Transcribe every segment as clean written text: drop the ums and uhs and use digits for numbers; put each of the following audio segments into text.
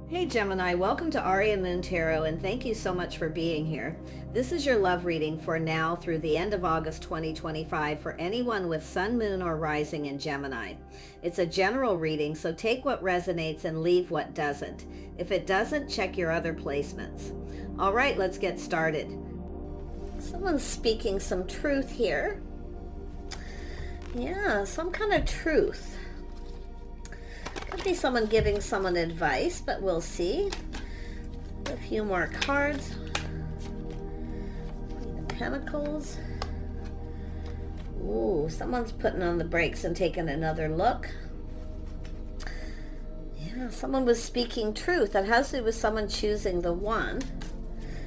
Hey Gemini, welcome to Aria Moon Tarot, and thank you so much for being here. This is your love reading for now through the end of August 2025 for anyone with Sun, Moon, or Rising in Gemini. It's a general reading, so take what resonates and leave what doesn't. If it doesn't, check your other placements. All right, let's get started. Someone's speaking some truth here. Yeah, some kind of truth. Could be someone giving someone advice, but we'll see. A few more cards. Queen of Pentacles. Ooh, someone's putting on the brakes and taking another look. Yeah, someone was speaking truth. That has to do with someone choosing the one.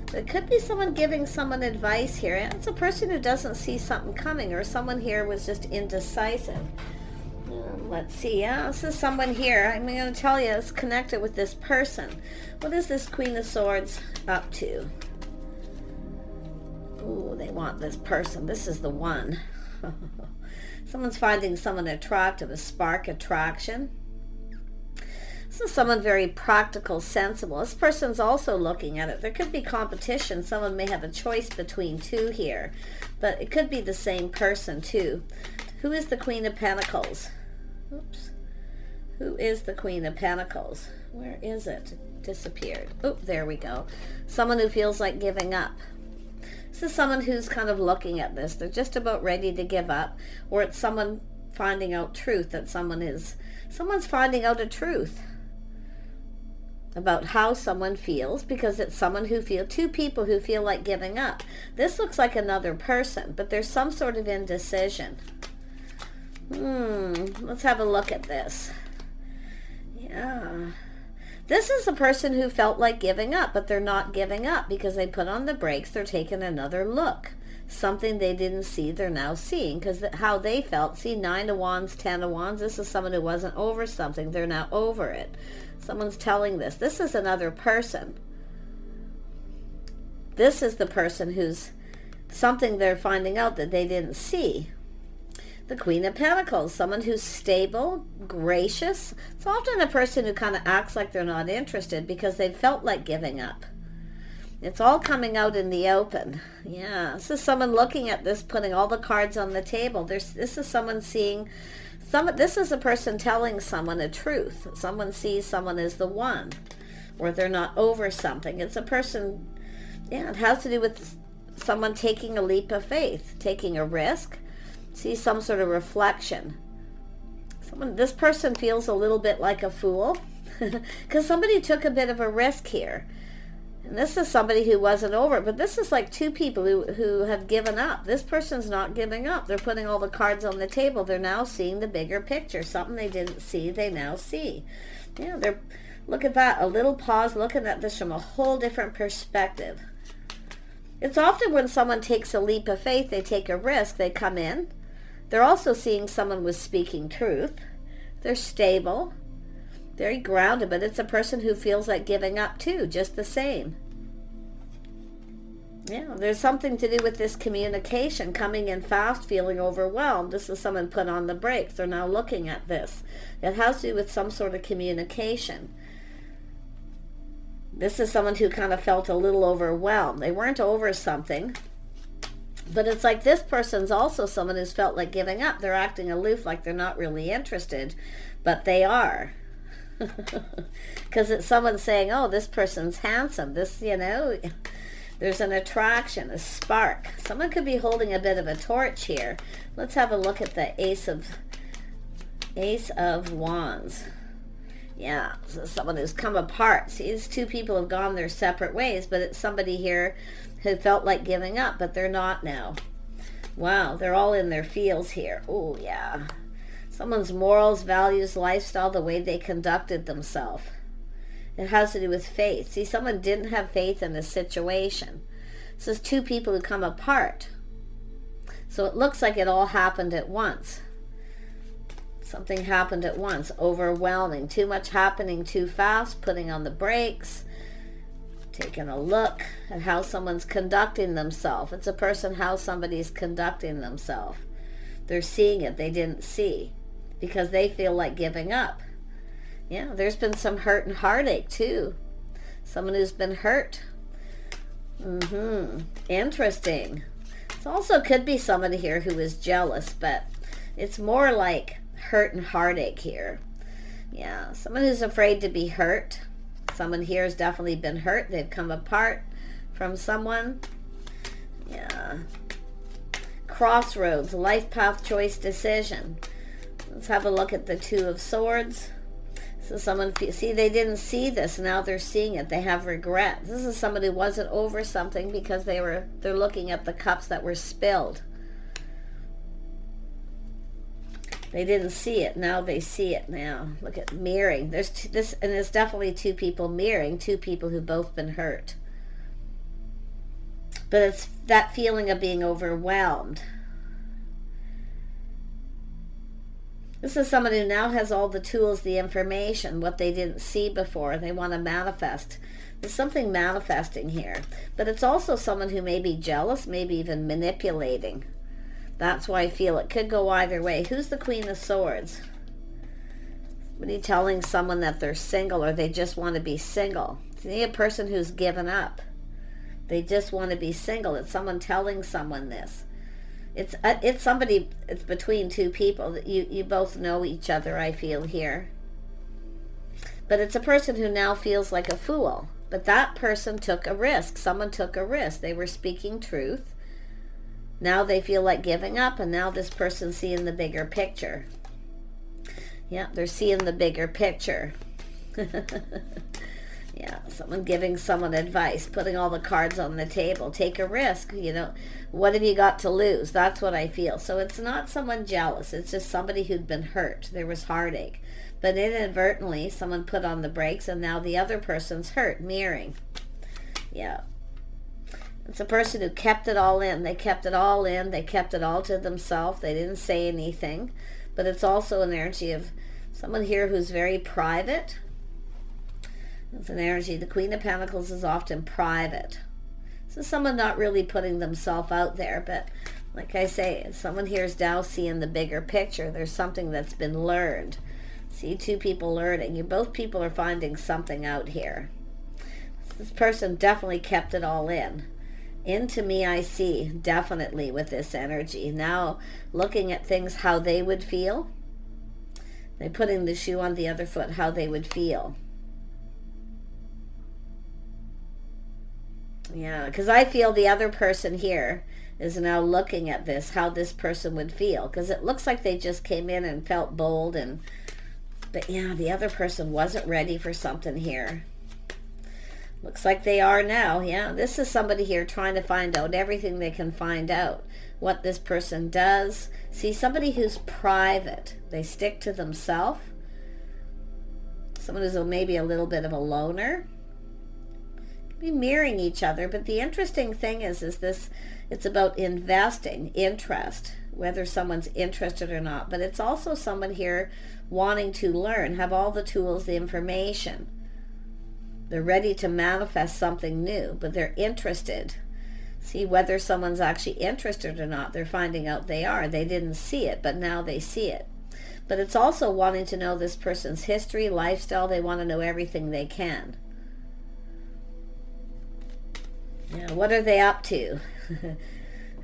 But it could be someone giving someone advice here. It's a person who doesn't see something coming, or someone here was just indecisive. Let's see. Yeah, this is someone here. I'm going to tell you it's connected with this person. What is this Queen of Swords up to? Ooh, they want this person. This is the one. Someone's finding someone attractive, a spark attraction. This is someone very practical, sensible. This person's also looking at it. There could be competition. Someone may have a choice between two here, but it could be the same person too. Who is the Queen of Pentacles? Oops. Who is the Queen of Pentacles? Where is it? It disappeared. Oh, there we go. Someone who feels like giving up. This is someone who's kind of looking at this. They're just about ready to give up. Or it's someone finding out truth that someone's finding out a truth about how someone feels, because it's someone who two people who feel like giving up. This looks like another person, but there's some sort of indecision. Let's have a look at this. Yeah. This is a person who felt like giving up, but they're not giving up because they put on the brakes. They're taking another look. Something they didn't see, they're now seeing, because how they felt. See, 9 of Wands, 10 of Wands. This is someone who wasn't over something. They're now over it. Someone's telling this. This is another person. This is the person who's something they're finding out that they didn't see. The Queen of Pentacles, someone who's stable, gracious. It's often a person who kind of acts like they're not interested because they felt like giving up. It's all coming out in the open. Yeah, this is someone looking at this, putting all the cards on the table. This is someone seeing, this is a person telling someone a truth. Someone sees someone as the one, or they're not over something. It's a person, yeah, it has to do with someone taking a leap of faith, taking a risk. See some sort of reflection. This person feels a little bit like a fool because somebody took a bit of a risk here. And this is somebody who wasn't over it, but this is like two people who have given up. This person's not giving up. They're putting all the cards on the table. They're now seeing the bigger picture. Something they didn't see, they now see. Yeah, look at that. A little pause, looking at this from a whole different perspective. It's often when someone takes a leap of faith, they take a risk, they come in. They're also seeing someone was speaking truth. They're stable, very grounded, but it's a person who feels like giving up too, just the same. Yeah, there's something to do with this communication, coming in fast, feeling overwhelmed. This is someone put on the brakes. They're now looking at this. It has to do with some sort of communication. This is someone who kind of felt a little overwhelmed. They weren't over something. But it's like this person's also someone who's felt like giving up. They're acting aloof, like they're not really interested, but they are. Because it's someone saying, oh, this person's handsome. This, there's an attraction, a spark. Someone could be holding a bit of a torch here. Let's have a look at the Ace of Wands. Yeah, so someone who's come apart. See, these two people have gone their separate ways, but it's somebody here who felt like giving up, but they're not now. Wow, they're all in their feels here. Oh, yeah. Someone's morals, values, lifestyle, the way they conducted themselves. It has to do with faith. See, someone didn't have faith in a situation. This is two people who come apart. So it looks like it all happened at once. Something happened at once. Overwhelming. Too much happening too fast. Putting on the brakes. Taking a look at how someone's conducting themselves. It's a person how somebody's conducting themselves. They're seeing it they didn't see because they feel like giving up. Yeah, there's been some hurt and heartache too. Someone who's been hurt. Interesting. It also could be somebody here who is jealous, but it's more like hurt and heartache here. Yeah, someone who's afraid to be hurt. Someone here has definitely been hurt. They've come apart from someone. Yeah. Crossroads, life path, choice, decision. Let's have a look at the Two of Swords. So someone, see, they didn't see this. Now they're seeing it. They have regret. This is somebody who wasn't over something because they're looking at the cups that were spilled. They didn't see it. Now they see it now. Look at mirroring. There's this, and there's definitely two people mirroring, two people who've both been hurt. But it's that feeling of being overwhelmed. This is someone who now has all the tools, the information, what they didn't see before. They want to manifest. There's something manifesting here. But it's also someone who may be jealous, maybe even manipulating. That's why I feel it could go either way. Who's the Queen of Swords? Somebody telling someone that they're single or they just want to be single. See, a person who's given up. They just want to be single. It's someone telling someone this. It's somebody, it's between two people that you both know each other, I feel here. But it's a person who now feels like a fool. But that person took a risk. Someone took a risk. They were speaking truth. Now they feel like giving up, and now this person's seeing the bigger picture. Yeah, they're seeing the bigger picture. Yeah, someone giving someone advice, putting all the cards on the table. Take a risk, you know. What have you got to lose? That's what I feel. So it's not someone jealous. It's just somebody who'd been hurt. There was heartache. But inadvertently, someone put on the brakes, and now the other person's hurt, mirroring. Yeah. It's a person who kept it all in. They kept it all in. They kept it all to themselves. They didn't say anything. But it's also an energy of someone here who's very private. It's an energy. The Queen of Pentacles is often private. So someone not really putting themselves out there. But like I say, someone here is now seeing the bigger picture. There's something that's been learned. See, two people learning. Both people are finding something out here. This person definitely kept it all in. Into me I see, definitely, with this energy. Now looking at things, how they would feel. They're putting the shoe on the other foot, how they would feel. Yeah, because I feel the other person here is now looking at this, how this person would feel. Because it looks like they just came in and felt bold. But yeah, the other person wasn't ready for something here. Looks like they are now. Yeah, this is somebody here trying to find out everything they can find out. What this person does. See, somebody who's private. They stick to themselves. Someone who's maybe a little bit of a loner. Be mirroring each other, but the interesting thing is this, it's about investing, interest, whether someone's interested or not. But it's also someone here wanting to learn, have all the tools, the information. They're ready to manifest something new, but they're interested. See, whether someone's actually interested or not, they're finding out they are. They didn't see it, but now they see it. But it's also wanting to know this person's history, lifestyle. They want to know everything they can. Yeah, what are they up to?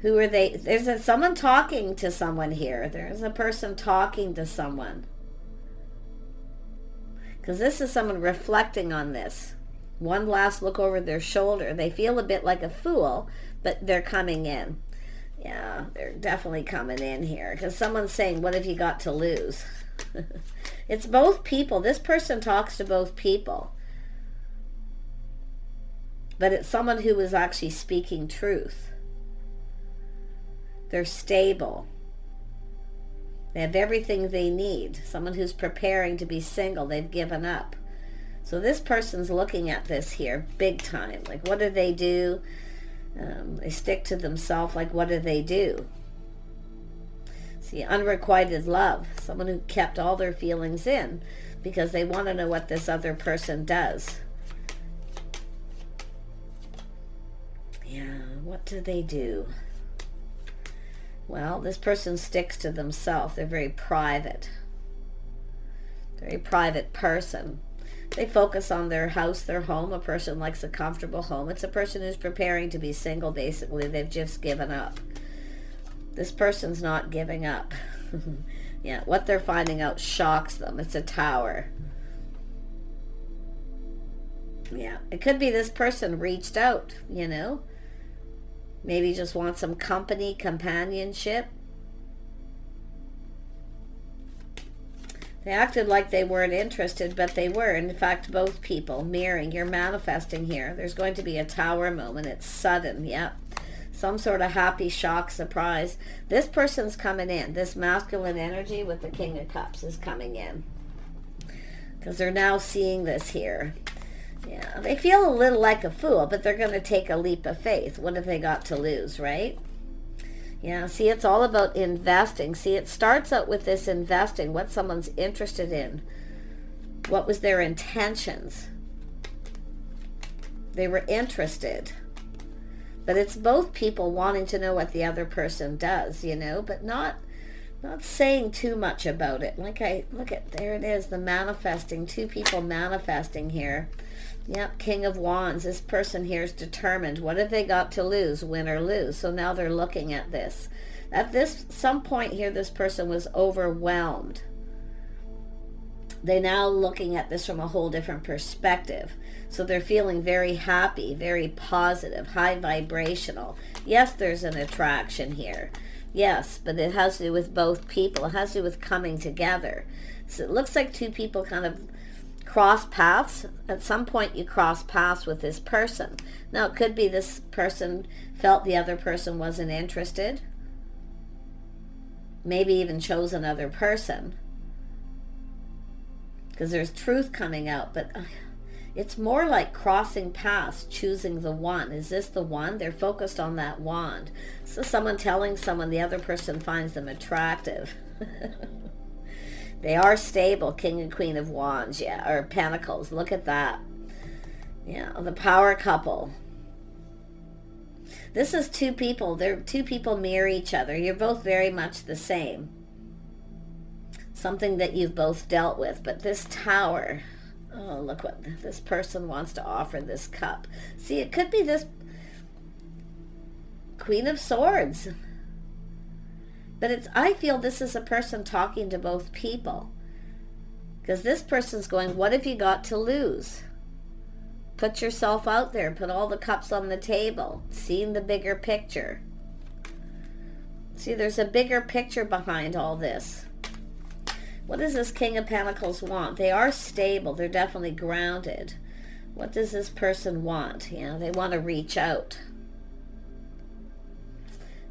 Who are they? There's someone talking to someone here. There's a person talking to someone. Because this is someone reflecting on this. One last look over their shoulder. They feel a bit like a fool, but they're coming in. Yeah, they're definitely coming in here. Because someone's saying, what have you got to lose? It's both people. This person talks to both people. But it's someone who is actually speaking truth. They're stable. They have everything they need. Someone who's preparing to be single. They've given up. So this person's looking at this here big time. Like, what do they do? They stick to themselves. Like, what do they do? See, unrequited love. Someone who kept all their feelings in because they want to know what this other person does. Yeah, what do they do? Well, this person sticks to themselves. They're very private. Very private person. They focus on their house, their home. A person likes a comfortable home. It's a person who's preparing to be single, basically. They've just given up. This person's not giving up. Yeah, what they're finding out shocks them. It's a Tower. Yeah, it could be this person reached out, you know. Maybe just want some company, companionship. They acted like they weren't interested, but they were. In fact, both people mirroring. You're manifesting here. There's going to be a Tower moment. It's sudden, yep. Some sort of happy shock, surprise. This person's coming in. This masculine energy with the King of Cups is coming in. Because they're now seeing this here. Yeah, they feel a little like a fool, but they're going to take a leap of faith. What have they got to lose, right? Yeah, see, it's all about investing. See, it starts out with this investing, what someone's interested in. What was their intentions? They were interested. But it's both people wanting to know what the other person does, you know, but not saying too much about it. Look at, there it is, the manifesting. Two people manifesting here. Yep, King of Wands. This person here is determined. What have they got to lose, win or lose? So now they're looking at this. At some point here, this person was overwhelmed. They're now looking at this from a whole different perspective. So they're feeling very happy, very positive, high vibrational. Yes, there's an attraction here. Yes, but it has to do with both people. It has to do with coming together. So it looks like two people kind of cross paths. At some point you cross paths with this person. Now it could be this person felt the other person wasn't interested. Maybe even chose another person. Because there's truth coming out. But it's more like crossing paths, choosing the one. Is this the one? They're focused on that wand. So someone telling someone the other person finds them attractive. They are stable, King and Queen of Wands, yeah, or Pentacles. Look at that. Yeah, the power couple. This is two people. Two people mirror each other. You're both very much the same. Something that you've both dealt with. But this Tower, oh, look what this person wants to offer this cup. See, it could be this Queen of Swords. But I feel this is a person talking to both people. Because this person's going, what have you got to lose? Put yourself out there. Put all the cups on the table. Seeing the bigger picture. See, there's a bigger picture behind all this. What does this King of Pentacles want? They are stable. They're definitely grounded. What does this person want? You know, they want to reach out.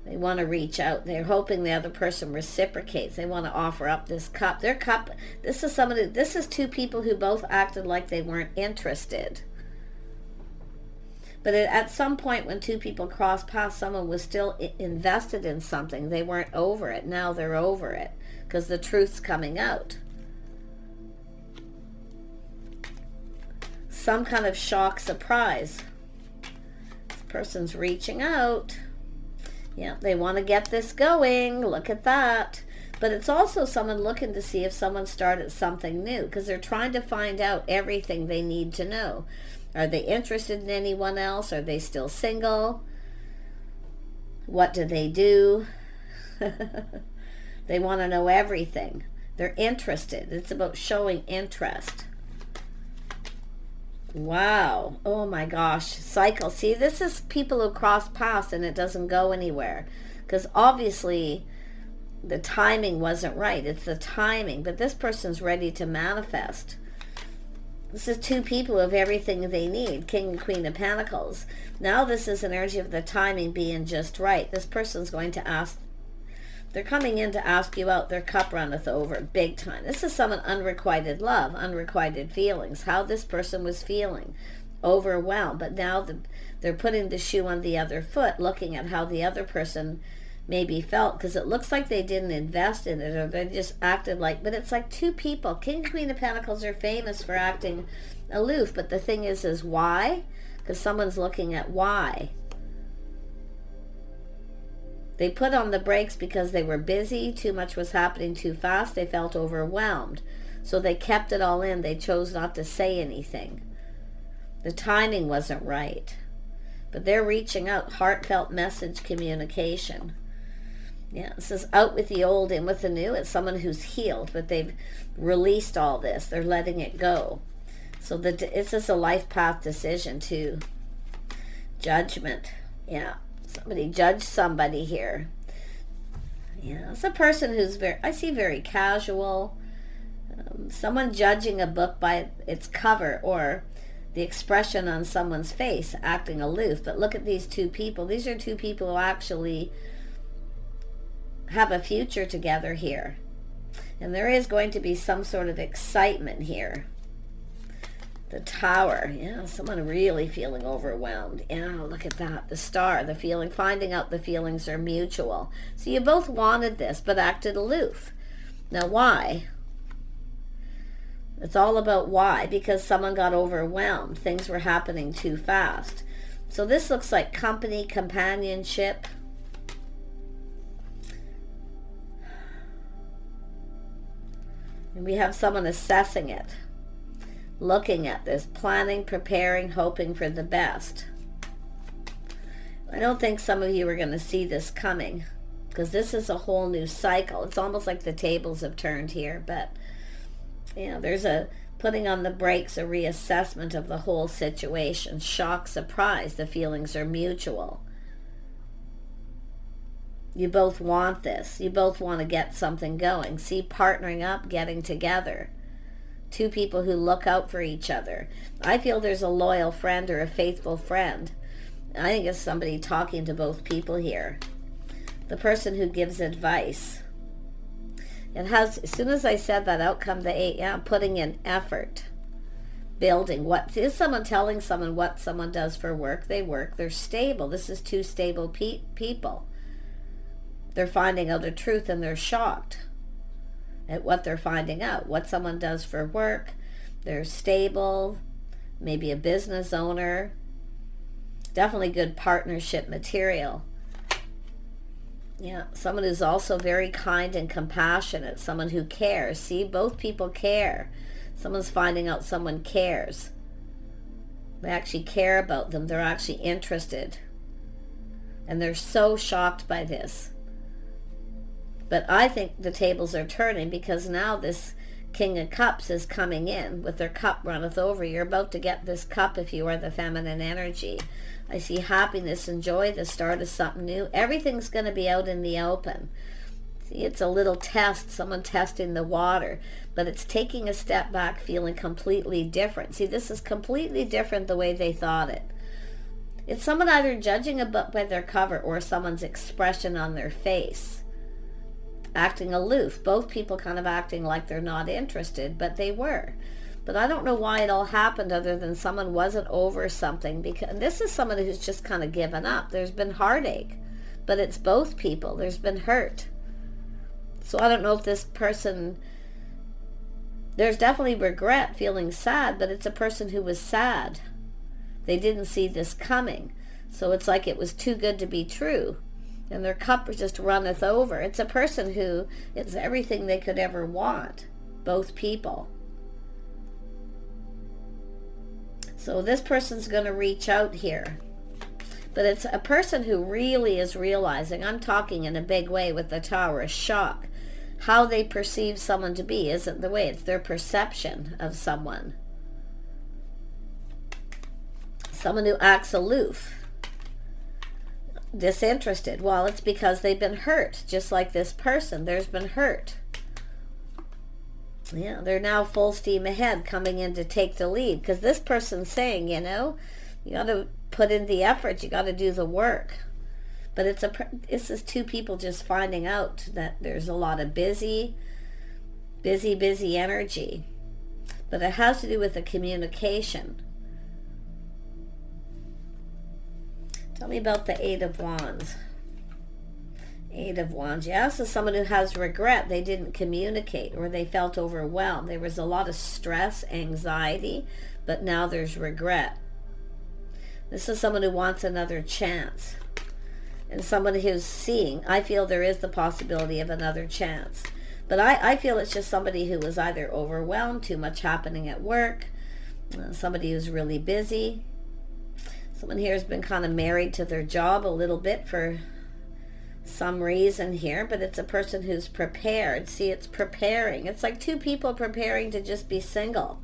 They want to reach out. They're hoping the other person reciprocates. They want to offer up this cup. Their cup, this is two people who both acted like they weren't interested. But at some point when two people crossed paths, someone was still invested in something. They weren't over it. Now they're over it because the truth's coming out. Some kind of shock, surprise. This person's reaching out. Yeah, they want to get this going. Look at that. But it's also someone looking to see if someone started something new because they're trying to find out everything they need to know. Are they interested in anyone else? Are they still single? What do they do? They want to know everything. They're interested. It's about showing interest. Wow. Oh my gosh. Cycle. See, this is people who cross paths and it doesn't go anywhere. Because obviously the timing wasn't right. It's the timing. But this person's ready to manifest. This is two people who have everything they need. King and Queen of Pentacles. Now this is an energy of the timing being just right. This person's going to ask. They're coming in to ask you out. Their cup runneth over big time. This is someone unrequited love, unrequited feelings. How this person was feeling. Overwhelmed. But now they're putting the shoe on the other foot, looking at how the other person maybe felt. Because it looks like they didn't invest in it, or they just acted like... But it's like two people. King and Queen of Pentacles are famous for acting aloof. But the thing is why? Because someone's looking at why. They put on the brakes because they were busy. Too much was happening too fast. They felt overwhelmed. So they kept it all in. They chose not to say anything. The timing wasn't right. But they're reaching out, heartfelt message communication. Yeah, this is out with the old, in with the new. It's someone who's healed, but they've released all this. They're letting it go. So it's just a life path decision too. Judgment. Yeah, somebody judged somebody here. Yeah, it's a person who's I see very casual. Someone judging a book by its cover or the expression on someone's face, acting aloof. But look at these two people. These are two people who actually have a future together here. And there is going to be some sort of excitement here. The Tower. Yeah, someone really feeling overwhelmed. Yeah, look at that. The Star, the feeling, finding out the feelings are mutual. So you both wanted this, but acted aloof. Now why? It's all about why. Because someone got overwhelmed. Things were happening too fast. So this looks like company, companionship. And we have someone assessing it. Looking at this, planning, preparing, hoping for the best. I don't think some of you are going to see this coming, because this is a whole new cycle. It's almost like the tables have turned here, but you know, there's a putting on the brakes, a reassessment of the whole situation. Shock, surprise, the feelings are mutual. You both want this. You both want to get something going. See, partnering up, getting together. Two people who look out for each other. I feel there's a loyal friend or a faithful friend. I think it's somebody talking to both people here. The person who gives advice. It has, as soon as I said that, out come the 8. Yeah, putting in effort. Building. What is someone telling someone what someone does for work? They work. They're stable. This is two stable people. They're finding out the truth and they're shocked at what they're finding out. What someone does for work. They're stable. Maybe a business owner. Definitely good partnership material. Yeah, someone who's also very kind and compassionate. Someone who cares. See, both people care. Someone's finding out someone cares. They actually care about them. They're actually interested. And they're so shocked by this. But I think the tables are turning, because now this King of Cups is coming in with their cup runneth over. You're about to get this cup if you are the feminine energy. I see happiness and joy, the start of something new. Everything's going to be out in the open. See, it's a little test, someone testing the water, but it's taking a step back, feeling completely different. See, this is completely different the way they thought it. It's someone either judging a book by their cover or someone's expression on their face. Acting aloof. Both people kind of acting like they're not interested, but they were. But I don't know why it all happened, other than someone wasn't over something. Because this is someone who's just kind of given up. There's been heartache, but it's both people. There's been hurt. So I don't know if this person, there's definitely regret, feeling sad, but it's a person who was sad. They didn't see this coming. So it's like it was too good to be true. And their cup just runneth over. It's a person who, it's everything they could ever want. Both people. So this person's going to reach out here. But it's a person who really is realizing, I'm talking in a big way with the Tower, a shock. How they perceive someone to be isn't the way. It's their perception of someone. Someone who acts aloof. Disinterested. Well, it's because they've been hurt, just like this person. There's been hurt. Yeah, they're now full steam ahead, coming in to take the lead, because this person's saying, you know, you got to put in the effort, you got to do the work. But it's just two people just finding out that there's a lot of busy energy. But it has to do with the communication. Tell me about the 8 of Wands. 8 of Wands. Yeah, this is someone who has regret. They didn't communicate, or they felt overwhelmed. There was a lot of stress, anxiety, but now there's regret. This is someone who wants another chance. And someone who's seeing, I feel there is the possibility of another chance. But I feel it's just somebody who was either overwhelmed, too much happening at work, somebody who's really busy. Someone here has been kind of married to their job a little bit for some reason here, but it's a person who's prepared. See, it's preparing. It's like two people preparing to just be single.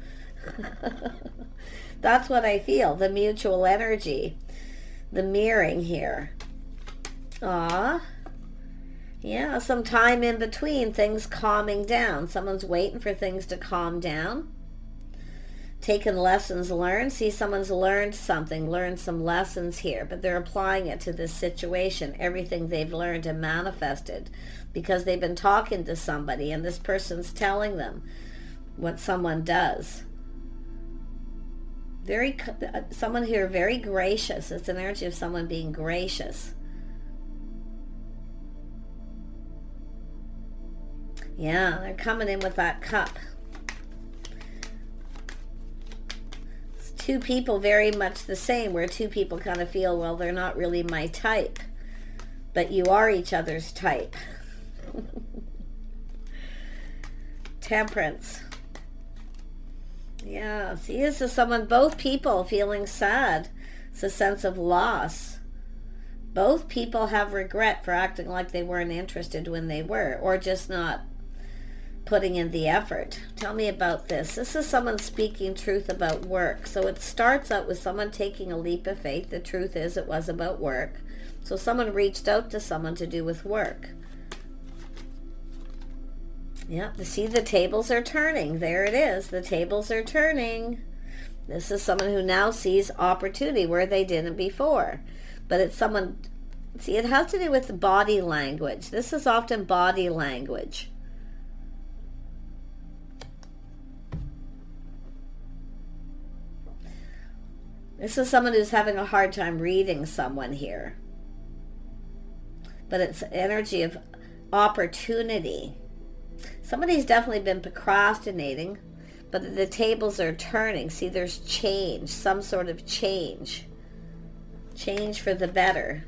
That's what I feel, the mutual energy, the mirroring here. Yeah, some time in between, things calming down. Someone's waiting for things to calm down. Taking lessons learned. See, someone's learned something, learned some lessons here, but they're applying it to this situation, everything they've learned and manifested, because they've been talking to somebody and this person's telling them what someone does. Someone here very gracious. It's an energy of someone being gracious. Yeah, they're coming in with that cup. It's two people very much the same, where two people kind of feel, well, they're not really my type, but you are each other's type. Temperance. Yeah, see, this is someone, both people feeling sad. It's a sense of loss. Both people have regret for acting like they weren't interested when they were, or just not putting in the effort. Tell me about this. This is someone speaking truth about work. So it starts out with someone taking a leap of faith. The truth is it was about work. So someone reached out to someone to do with work. Yeah, see, the tables are turning. There it is. The tables are turning. This is someone who now sees opportunity where they didn't before. But it's someone, see, it has to do with body language. This is often body language. This is someone who's having a hard time reading someone here. But it's energy of opportunity. Somebody's definitely been procrastinating, but the tables are turning. See, there's change, some sort of change. Change for the better.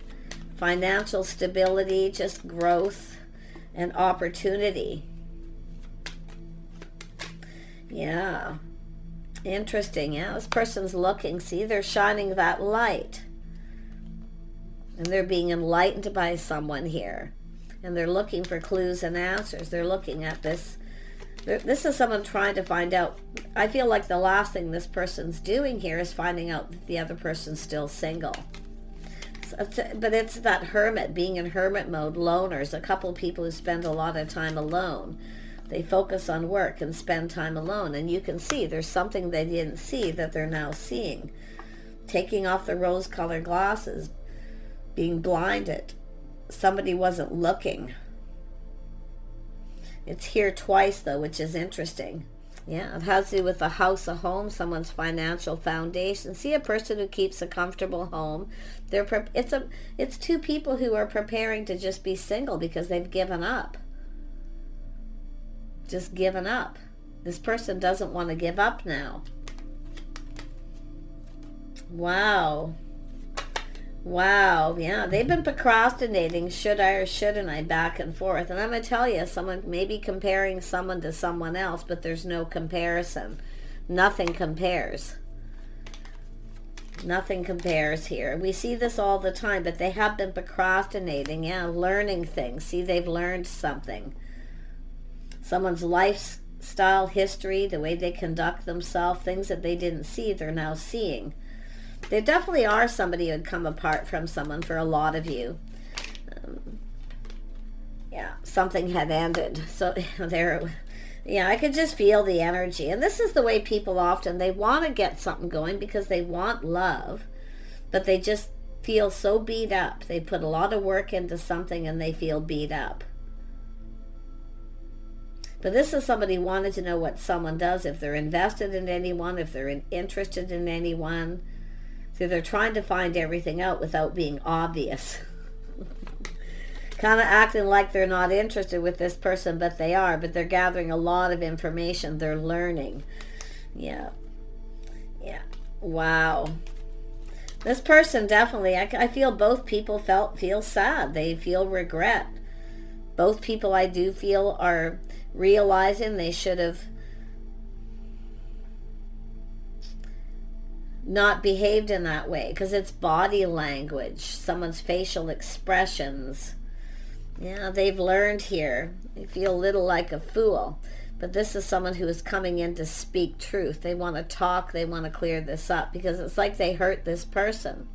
Financial stability, just growth and opportunity. Yeah. Interesting. Yeah, this person's looking. See, they're shining that light. And they're being enlightened by someone here. And they're looking for clues and answers. They're looking at this. This is someone trying to find out. I feel like the last thing this person's doing here is finding out that the other person's still single. But it's that hermit, being in hermit mode, loners, a couple of people who spend a lot of time alone. They focus on work and spend time alone. And you can see there's something they didn't see that they're now seeing. Taking off the rose-colored glasses. Being blinded. Somebody wasn't looking. It's here twice, though, which is interesting. Yeah, it has to do with the house, a home, someone's financial foundation. See, a person who keeps a comfortable home. It's two people who are preparing to just be single because they've given up. Just given up. This person doesn't want to give up now. Wow. Wow. Yeah, they've been procrastinating. Should I or shouldn't I, back and forth. And I'm going to tell you, someone may be comparing someone to someone else, but there's no comparison. Nothing compares. Nothing compares here. We see this all the time, but they have been procrastinating. Yeah, learning things. See, they've learned something. Someone's lifestyle, history, the way they conduct themselves, things that they didn't see, they're now seeing. There definitely are somebody who had come apart from someone for a lot of you. Yeah, something had ended. So yeah, I could just feel the energy. And this is the way people often, they want to get something going because they want love, but they just feel so beat up. They put a lot of work into something and they feel beat up. But this is somebody who wanted to know what someone does, if they're invested in anyone, if they're interested in anyone. So they're trying to find everything out without being obvious. Kind of acting like they're not interested with this person, but they are. But they're gathering a lot of information. They're learning. Yeah. Yeah. Wow. This person definitely, I feel both people feel sad. They feel regret. Both people I do feel are realizing they should have not behaved in that way, because it's body language, someone's facial expressions. Yeah, they've learned here. They feel a little like a fool. But this is someone who is coming in to speak truth. They want to talk. They want to clear this up because it's like they hurt this person.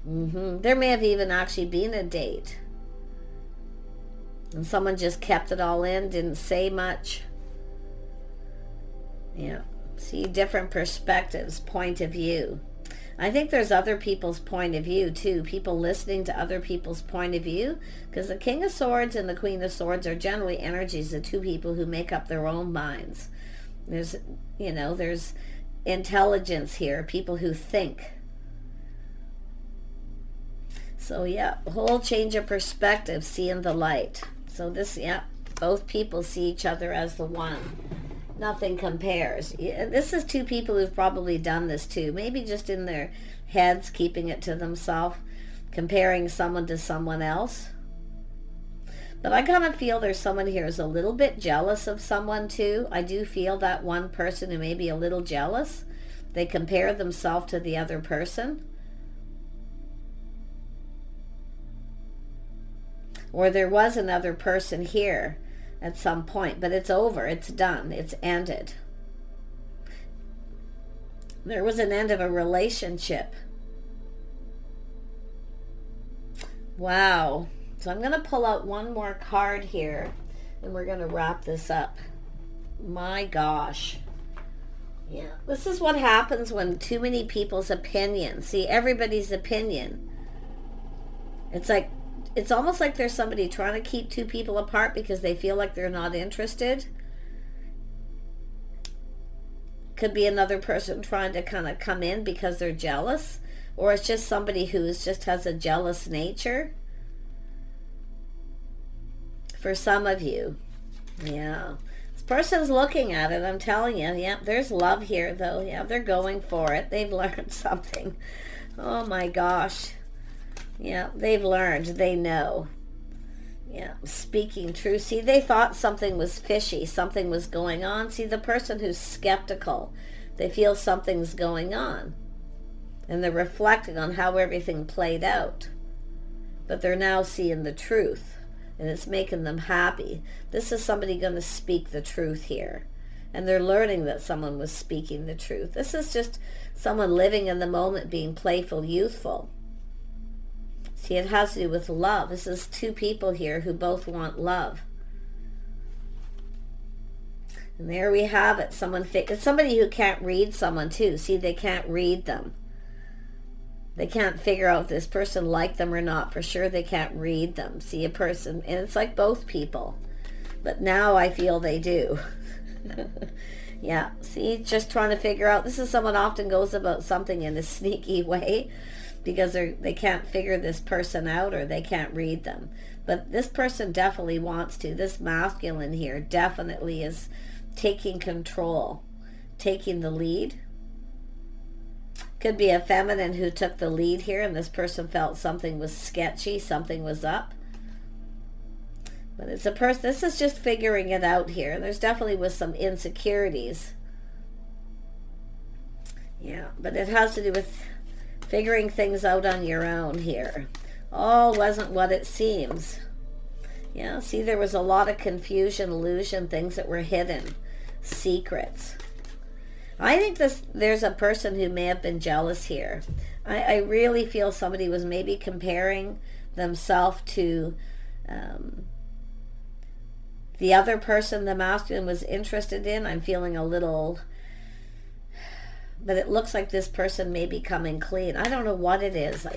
There may have even actually been a date. And someone just kept it all in, didn't say much. Yeah. See, different perspectives, point of view. I think there's other people's point of view too, people listening to other people's point of view, because the King of Swords and the Queen of Swords are generally energies of two people who make up their own minds. There's, there's intelligence here, people who think. So yeah, whole change of perspective, seeing the light. So this, both people see each other as the one. Nothing compares. This is two people who've probably done this too. Maybe just in their heads, keeping it to themselves, comparing someone to someone else. But I kind of feel there's someone here who's a little bit jealous of someone too. I do feel that one person who may be a little jealous. They compare themselves to the other person. Or there was another person here at some point, but it's over, it's done, it's ended. There was an end of a relationship. Wow. So I'm going to pull out one more card here, and we're going to wrap this up. My gosh. Yeah, this is what happens when too many people's opinions. See, everybody's opinion. It's almost like there's somebody trying to keep two people apart because they feel like they're not interested. Could be another person trying to kind of come in because they're jealous. Or it's just somebody who just has a jealous nature. For some of you. Yeah. This person's looking at it, I'm telling you. Yeah, there's love here though. Yeah, they're going for it. They've learned something. Oh my gosh. Yeah, they've learned. They know. Yeah, speaking truth. See, they thought something was fishy. Something was going on. See, the person who's skeptical, they feel something's going on. And they're reflecting on how everything played out. But they're now seeing the truth. And it's making them happy. This is somebody going to speak the truth here. And they're learning that someone was speaking the truth. This is just someone living in the moment, being playful, youthful. See, it has to do with love. This is two people here who both want love. And there we have it. It's somebody who can't read someone too. See, they can't read them. They can't figure out if this person liked them or not. For sure, they can't read them. See, a person, and it's like both people. But now I feel they do. Yeah, see, just trying to figure out. This is someone often goes about something in a sneaky way, because they can't figure this person out, or they can't read them. But this person definitely wants to. This masculine here definitely is taking control, taking the lead. Could be a feminine who took the lead here, and this person felt something was sketchy, something was up. But it's a person, this is just figuring it out here. There's definitely was some insecurities. Yeah, but it has to do with figuring things out on your own here. All wasn't what it seems. Yeah, see, there was a lot of confusion, illusion, things that were hidden, secrets. I think there's a person who may have been jealous here. I really feel somebody was maybe comparing themselves to the other person the masculine was interested in. I'm feeling a little... But it looks like this person may be coming clean. I don't know what it is.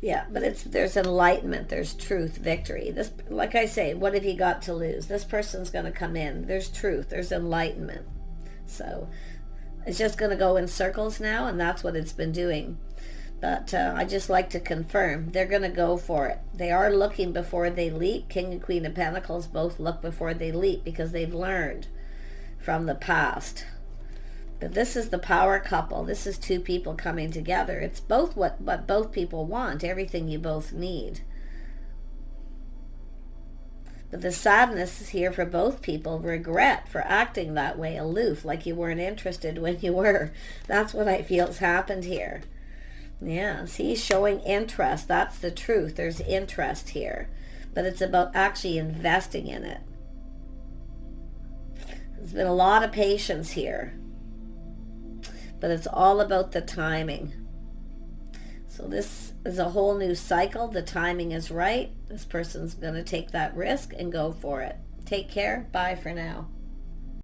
Yeah, but there's enlightenment, there's truth, victory. This, like I say, what have you got to lose? This person's going to come in. There's truth, there's enlightenment. So it's just going to go in circles now, and that's what it's been doing. But I just like to confirm, they're going to go for it. They are looking before they leap. King and Queen of Pentacles both look before they leap because they've learned from the past. But this is the power couple. This is two people coming together. It's both what both people want, everything you both need. But the sadness is here for both people. Regret for acting that way, aloof, like you weren't interested when you were. That's what I feel has happened here. Yeah, see, showing interest. That's the truth. There's interest here. But it's about actually investing in it. There's been a lot of patience here. But it's all about the timing. So this is a whole new cycle. The timing is right. This person's going to take that risk and go for it. Take care. Bye for now.